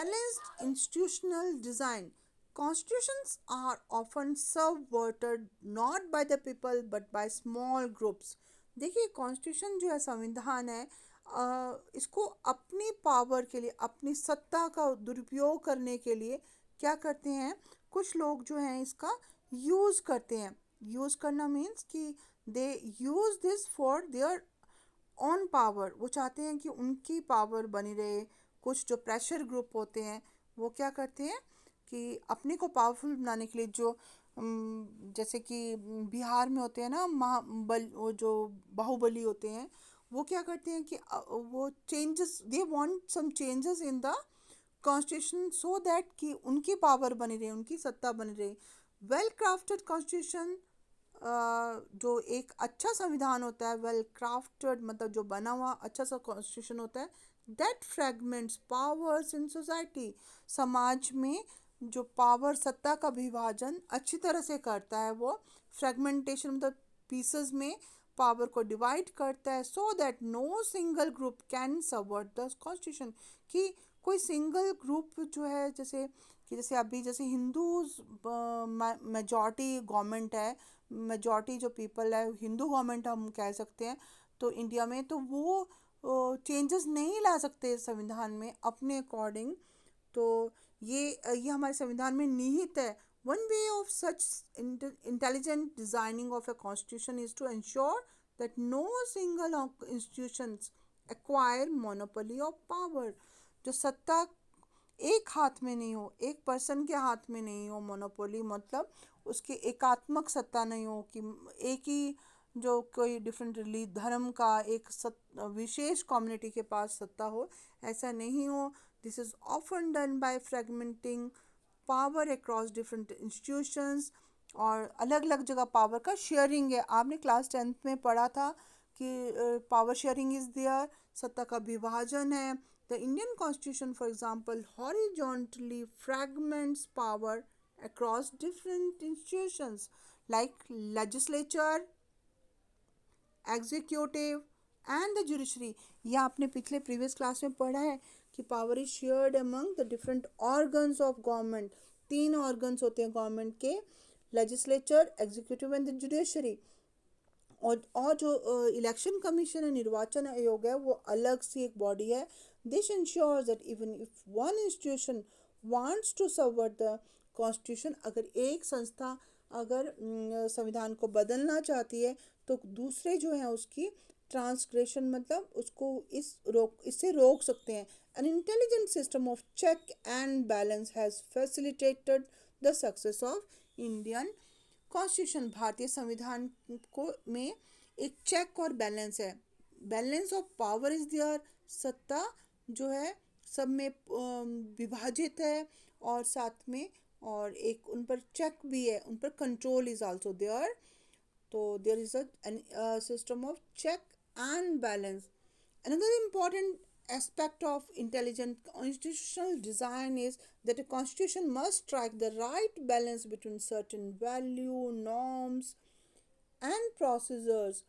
Balanced institutional design. Constitutions are often subverted not by the people but by small groups. देखिए constitution जो है संविधान है, इसको अपनी पावर के लिए, अपनी सत्ता का दुरुपयोग करने के लिए क्या करते हैं, कुछ लोग जो हैं इसका यूज़ करते हैं. यूज़ करना मीन्स कि they use this for their own power. वो चाहते हैं कि उनकी पावर बनी रहे. कुछ जो प्रेशर ग्रुप होते हैं वो क्या करते हैं कि अपने को पावरफुल बनाने के लिए, जो जैसे कि बिहार में होते हैं ना महाबल, वो जो बाहुबली होते हैं, वो क्या करते हैं कि वो changes, they want some changes in the constitution so that कि उनकी पावर बनी रहे, उनकी सत्ता बनी रहे. वेल क्राफ्टेड कॉन्स्टिट्यूशन, जो एक अच्छा संविधान होता है, वेल क्राफ्टेड मतलब जो बना हुआ अच्छा सा कॉन्स्टिट्यूशन होता है, that fragments powers in society. समाज में जो पावर, सत्ता का विभाजन अच्छी तरह से करता है, वो फ्रेगमेंटेशन मतलब पीसेस में पावर को डिवाइड करता है, so that no single group can subvert the constitution. कि कोई सिंगल ग्रुप जो है, जैसे कि जैसे अभी जैसे हिंदूज मेजॉरिटी गवर्नमेंट है, मेजॉरिटी जो पीपल है हिंदू गवर्नमेंट हम कह सकते हैं, तो इंडिया में तो वो चेंजेस नहीं ला सकते संविधान में अपने अकॉर्डिंग. तो ये हमारे संविधान में निहित है. One way of such intelligent designing of a constitution is to ensure that no single institutions acquire monopoly of power. जो सत्ता एक हाथ में नहीं हो, एक पर्सन के हाथ में नहीं हो. मोनोपोली मतलब उसकी एकात्मक सत्ता नहीं हो कि एक ही जो कोई डिफरेंट धर्म का एक विशेष कम्युनिटी के पास सत्ता हो, ऐसा नहीं हो. This is often done by फ्रेगमेंटिंग power across different institutions. और अलग अलग जगह पावर का शेयरिंग है. आपने क्लास 10th में पढ़ा था कि पावर शेयरिंग इज देयर, सत्ता का विभाजन है. The Indian Constitution, for example, horizontally fragments power across different institutions like legislature, executive and the judiciary. ये आपने पिछले प्रीवियस क्लास में पढ़ा है कि power is shared among the different organs of government. 3 organs होते हैं गवर्नमेंट के, legislature, executive and the judiciary. और जो इलेक्शन कमीशन है, निर्वाचन आयोग है, वो अलग सी एक बॉडी है. This ensures that even if one institution wants to subvert the constitution, अगर एक संस्था अगर संविधान को बदलना चाहती है तो दूसरे जो है उसकी ट्रांसग्रेशन मतलब उसको इससे रोक सकते हैं. An intelligent system of check and balance has facilitated the success of Indian constitution. भारतीय संविधान को में एक चेक और बैलेंस है. Balance of power is there, सत्ता जो है सब में विभाजित है, और साथ में और एक उन पर चेक भी है, उन पर कंट्रोल इज आल्सो देयर. तो there is a system of check and balance. Another important aspect of intelligent constitutional design is that a constitution must strike the right balance between certain value, norms, and procedures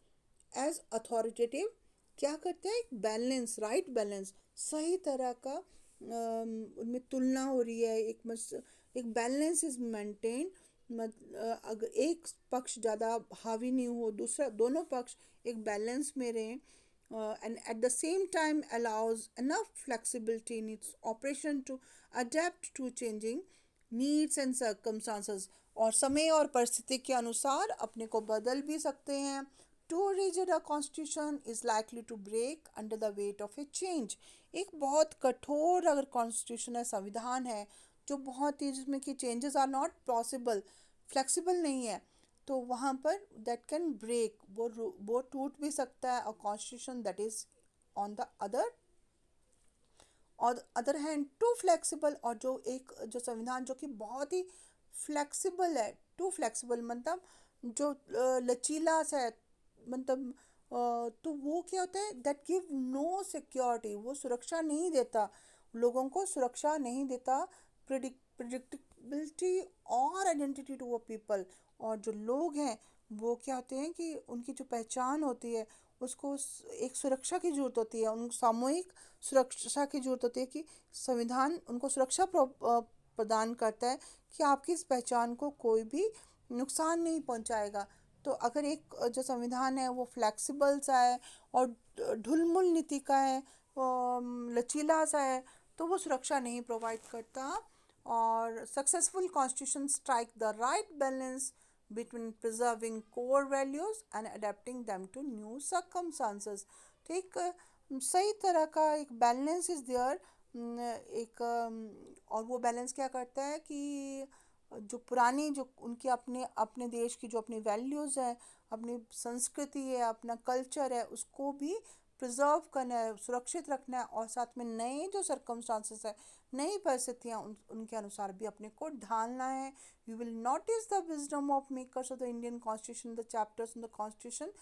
as authoritative. क्या करते हैं, एक balance, right balance, सही तरह का उनमें तुलना हो रही है, एक बैलेंस इज मेंटेन. अगर एक पक्ष ज़्यादा हावी नहीं हो, दूसरा दोनों पक्ष एक बैलेंस में रहें, and at the same time allows enough flexibility in its operation to adapt to changing needs and circumstances. और समय और परिस्थिति के अनुसार अपने को बदल भी सकते हैं. Too rigid a constitution is likely to break under the weight of a change. एक बहुत कठोर अगर कॉन्स्टिट्यूशन है, संविधान है, जो बहुत ही जिसमें कि changes are not possible, flexible नहीं है, तो वहाँ पर दैट कैन ब्रेक, वो टूट भी सकता है. और constitution that is on the other hand too flexible, और जो संविधान जो कि बहुत ही फ्लेक्सिबल है. टू फ्लेक्सिबल मतलब जो लचीला सा है, मतलब तो वो क्या होता है, दैट गिव नो सिक्योरिटी, वो सुरक्षा नहीं देता, लोगों को सुरक्षा नहीं देता, प्रिडिक्टेबिलिटी और आइडेंटिटी टू वो पीपल. और जो लोग हैं वो क्या होते हैं कि उनकी जो पहचान होती है उसको एक सुरक्षा की ज़रूरत होती है, उन सामूहिक सुरक्षा की ज़रूरत होती है कि संविधान उनको सुरक्षा प्रदान करता है कि आपकी इस पहचान को कोई भी नुकसान नहीं पहुंचाएगा। तो अगर एक जो संविधान है वो फ्लेक्सिबल सा है और ढुलमुल नीति का है, लचीला सा है, तो वो सुरक्षा नहीं प्रोवाइड करता। और successful constitution strike the right balance between preserving core values and adapting them to new circumstances। तो एक सही तरह का एक बैलेंस इज देयर। एक और वो बैलेंस क्या करता है कि जो पुरानी जो उनकी अपने अपने देश की जो अपनी वैल्यूज़ है, अपनी संस्कृति है, अपना कल्चर है, उसको भी प्रिजर्व करना है, सुरक्षित रखना है, और साथ में नए जो सर्कमस्टांसेस है, नई परिस्थितियाँ उनके अनुसार भी अपने को ढालना है। You will notice the wisdom of makers of the Indian constitution, the chapters in the constitution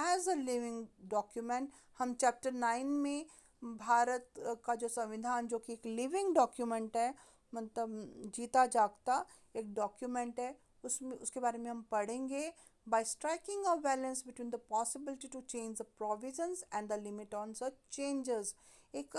as a living document. हम चैप्टर 9 में भारत का जो संविधान जो कि एक लिविंग डॉक्यूमेंट है, मतलब जीता जागता एक डॉक्यूमेंट है, उसमें उसके बारे में हम पढ़ेंगे। by striking a balance between the possibility to change the provisions and the limit on such changes। एक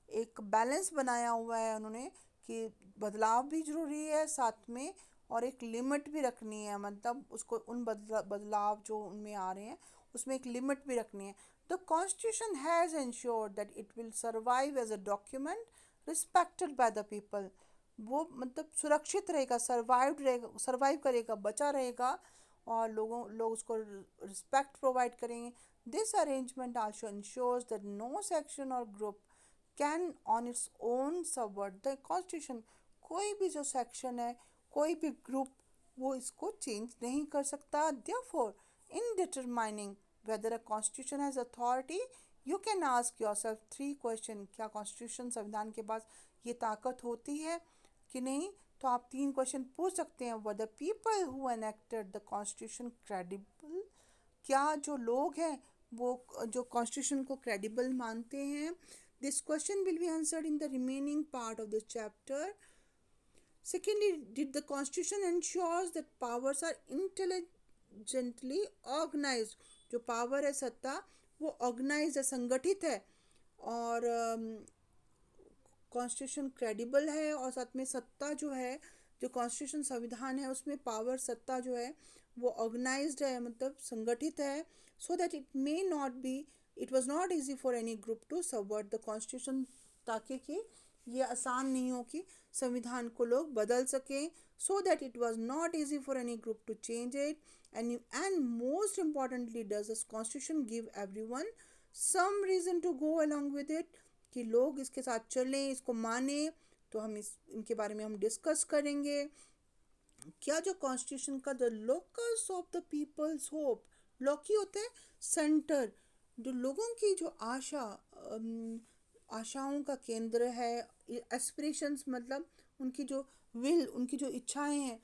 एक बैलेंस बनाया हुआ है उन्होंने कि बदलाव भी ज़रूरी है साथ में, और एक लिमिट भी रखनी है, मतलब उसको उन बदलाव जो उनमें आ रहे हैं उसमें एक लिमिट भी रखनी है। The constitution has ensured that it will survive as a document respected by the people। वो मतलब सुरक्षित रहेगा, सर्वाइव करेगा, बचा रहेगा, और लोग उसको रिस्पेक्ट प्रोवाइड करेंगे। This arrangement also ensures that no section or group can on its own subvert the constitution. कोई भी जो सेक्शन है, कोई भी ग्रुप, वो इसको चेंज नहीं कर सकता। Therefore in determining weather a constitution has authority, you can ask yourself 3 question. क्या कॉन्स्टिट्यूशन संविधान के पास ये ताकत होती है कि नहीं? तो आप 3 क्वेश्चन पूछ सकते हैं। Were the people who enacted the constitution credible? क्या जो लोग हैं वो जो कॉन्स्टिट्यूशन को क्रेडिबल मानते हैं? This question will be answered in the remaining part of this chapter. Secondly, did the constitution ensures that powers are intelligently organized? जो पावर है, सत्ता, वो ऑर्गेनाइज है, संगठित है, और कॉन्स्टिट्यूशन क्रेडिबल है, और साथ में सत्ता जो है, जो कॉन्स्टिट्यूशन संविधान है उसमें पावर सत्ता जो है वो ऑर्गेनाइज्ड है, मतलब संगठित है। So that it may not be, it was not easy for any group to subvert the constitution, ताकि कि ये आसान नहीं हो कि संविधान को लोग बदल सकें। So that it was not easy for any group to change it. And most importantly does this constitution give everyone some reason to go along with it, कि लोग इसके साथ चलें, इसको माने। तो हम इनके बारे में हम डिस्कस करेंगे। क्या जो कॉन्स्टिट्यूशन का the locus of the people's hope, लॉकी होता है सेंटर, जो लोगों की जो आशाओं का केंद्र है, एस्पिरेशंस मतलब उनकी जो विल, उनकी जो इच्छाएं हैं,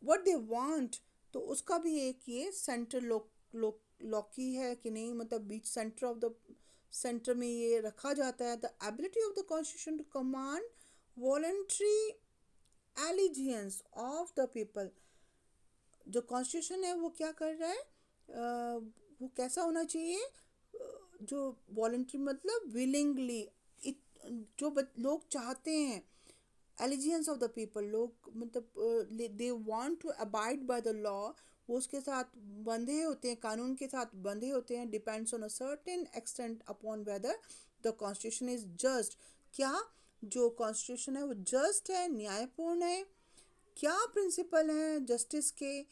व्हाट दे वांट, तो उसका भी एक ये सेंटर लॉकी है कि नहीं, मतलब बीच सेंटर में ये रखा जाता है। The ability of the constitution to command voluntary allegiance of the people. जो कॉन्स्टिट्यूशन है वो क्या कर रहा है, वो कैसा होना चाहिए, जो वॉलेंट्री मतलब विलिंगली, जो लोग चाहते हैं, एलिजियंस ऑफ द पीपल, लोग मतलब they want to abide by the law, वो उसके साथ बंधे होते हैं, कानून के साथ बंधे होते हैं। Depends on a certain extent upon whether the constitution is just. क्या जो कॉन्स्टिट्यूशन है वो जस्ट है, न्यायपूर्ण है? क्या प्रिंसिपल हैं जस्टिस के,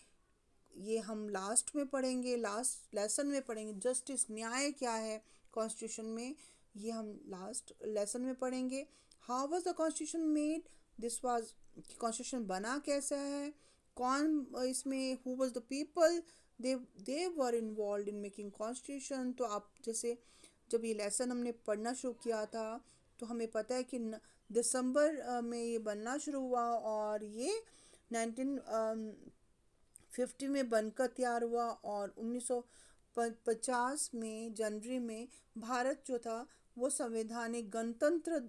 ये हम लास्ट में पढ़ेंगे, लास्ट लेसन में पढ़ेंगे। जस्टिस, न्याय क्या है कॉन्स्टिट्यूशन में, ये हम लास्ट लेसन में पढ़ेंगे। How was the constitution made? This was, constitution बना कैसा है, कौन इसमें, who was the people they were involve in making constitution. तो आप जैसे जब ये लेसन हमने पढ़ना शुरू किया था तो हमें पता है कि दिसंबर में ये बनना शुरू हुआ, और ये 1950 में बनकर तैयार हुआ, और 1950 में जनवरी में भारत जो था वो संवैधानिक गणतंत्र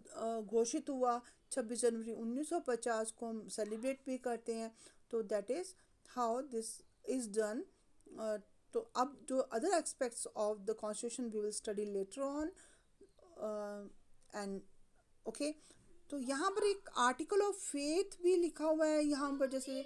घोषित हुआ। 26 जनवरी 1950 को हम सेलिब्रेट भी करते हैं। तो that is how this is done तो अब जो other aspects of the constitution we will study later on and okay. तो यहाँ पर एक आर्टिकल ऑफ फेथ भी लिखा हुआ है यहाँ पर, जैसे